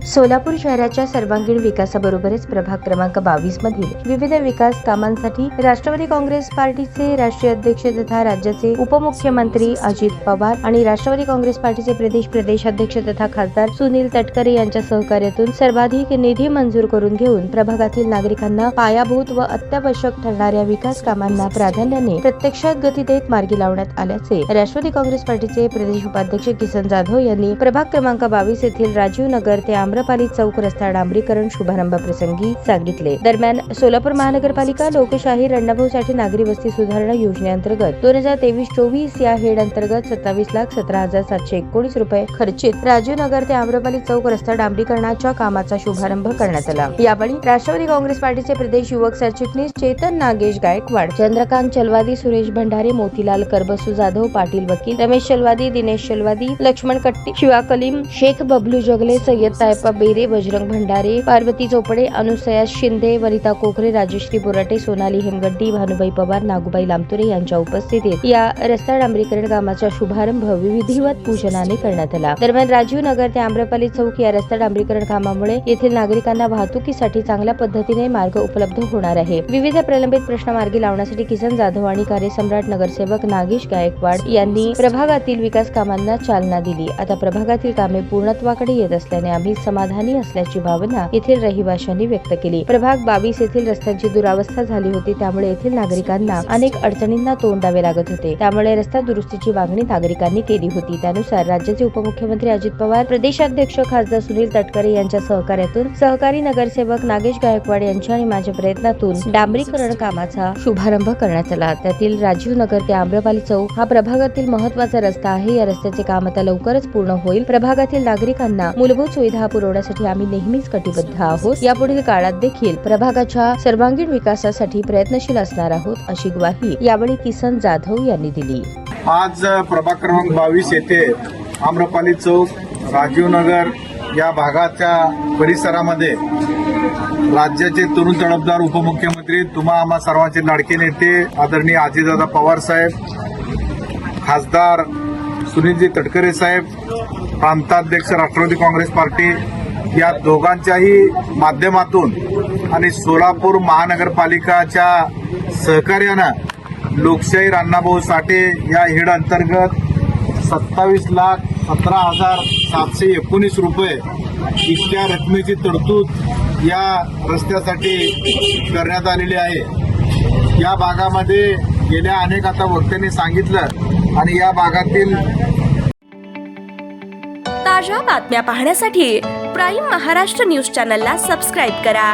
सोलापूर शहराच्या सर्वांगीण विकासाबरोबरच प्रभाग क्रमांक 22 मधील विविध विकास कामांसाठी राष्ट्रवादी काँग्रेस पार्टीचे राष्ट्रीय अध्यक्ष तथा राज्याचे उपमुख्यमंत्री अजित पवार आणि राष्ट्रवादी काँग्रेस पार्टीचे प्रदेशाध्यक्ष तथा खासदार सुनील तटकरे यांच्या सहकार्यातून सर्वाधिक निधी मंजूर करून घेऊन प्रभागातील नागरिकांना पायाभूत व अत्यावश्यक ठरणाऱ्या विकास कामांना प्राधान्याने प्रत्यक्षात गती देत मार्गी लावण्यात आल्याचे राष्ट्रवादी काँग्रेस पार्टीचे प्रदेश उपाध्यक्ष किसन जाधव यांनी प्रभाग क्रमांक 22 येथील राजीव नगर ते आम्रपाली चौक रस्ता डांबरीकरण शुभारंभ प्रसंगी सांगितले। दरम्यान सोलापूर महानगरपालिका लोकशाहीर अण्णाभाऊ नागरी वस्ती सुधारणा योजनेअंतर्गत 2023-24 या हेड अंतर्गत 27,17,719 रुपये खर्चित राजीव नगर ते आम्रपाली चौक रस्ता डांबरीकरणाच्या कामाचा शुभारंभ करण्यात आला। यावेळी राष्ट्रवादी काँग्रेस पार्टीचे प्रदेश युवक सरचिटणीस चेतन नागेश गायकवाड, चंद्रकांत चलवादी, सुरेश भंडारे, मोतीलाल करबसू जाधव, पाटील वकील, रमेश चलवादी, दिनेश चलवादी, लक्ष्मण कट्टी, शिवा कलीम, शेख बबलू जगले, सय्यद तायपा बेरे, बजरंग भंडारे, पार्वती चोपडे, अनुसया शिंदे, वनिता कोकरे, राजश्री बोराटे, सोनाली हेमगड्डी, भानुबाई पवार, नागूबाई लामतुरे यांच्या उपस्थितीत या रस्ता डांबरीकरण कामाचा शुभारंभ विधिवत पूजनाने करण्यात आला। दरम्यान राजीव नगर ते आम्रपाली चौक या रस्ता डांबरीकरण कामामुळे येथील नागरिकांना वाहतुकीसाठी चांगल्या पद्धतीने मार्ग उपलब्ध होणार आहे। विविध प्रलंबित प्रश्न मार्गी लावण्यासाठी किसन जाधव आणि कार्यसम्राट नगरसेवक नागेश गायकवाड यांनी प्रभागातील विकास कामांना चालना दिली। आता प्रभागातील कामे पूर्णत्वाकडे येत असल्याने आम्ही समाधानी असल्याची भावना येथील रहिवाशांनी व्यक्त केली। प्रभाग 22 येथील रस्त्यांची दुरावस्था झाली होती, त्यामुळे येथील नागरिकांना अनेक अडचणींना तोंड द्यावे लागत होते। त्यामुळे रस्ता दुरुस्तीची मागणी नागरिकांनी केली होती। त्यानुसार राज्याचे उपमुख्यमंत्री अजित पवार, प्रदेशाध्यक्ष खासदार सुनील तटकरे यांच्या सहकार्यातून सहकारी नगरसेवक नागेश गायकवाड यांच्या आणि माझ्या प्रयत्नातून डांबरीकरण कामाचा शुभारंभ करण्यात आला। त्यातील राजीव नगर ते आम्रपाली चौक हा प्रभागातील महत्त्वाचा रस्ता आहे। या रस्त्याचे काम आता लवकरच पूर्ण होईल। प्रभागातील नागरिकांना मूलभूत सुविधा पुरवण्यासाठी आम्ही नेहमीच कटिबद्ध आहोत। यापुढील काळात देखील प्रभागाच्या सर्वांगीण विकासासाठी प्रयत्नशील असणार आहोत, अशी ग्वाही यावेळी किसन जाधव यांनी दिली। आज प्रभाग क्रमांक 22 येथे आम्रपाली चौक, राजीव नगर या भागाच्या परिसरामध्ये राज्याचे तरुण तडफदार उपमुख्यमंत्री, तुम्हा आम्हा सर्वांचे लाडके नेते आदरणीय अजितदादा पवार साहेब, खासदार सुनीलजी तटकरे साहेब, प्रांताध्यक्ष राष्ट्रवादी काँग्रेस पार्टी या दोघांच्याही माध्यमातून आणि सोलापूर महानगरपालिकाच्या सहकार्यानं लोकशाहीर अण्णाभाऊ साठे या हेड अंतर्गत 27,17,719 रुपये इतक्या रकमेची तरतूद या रस्त्यासाठी करण्यात आलेली आहे। या भागामध्ये गेल्या अनेक आता वक्त्यांनी सांगितलं आणि या भागातील ताज्या बातम्या पाहण्यासाठी प्राईम महाराष्ट्र न्यूज चॅनलला सबस्क्राईब करा।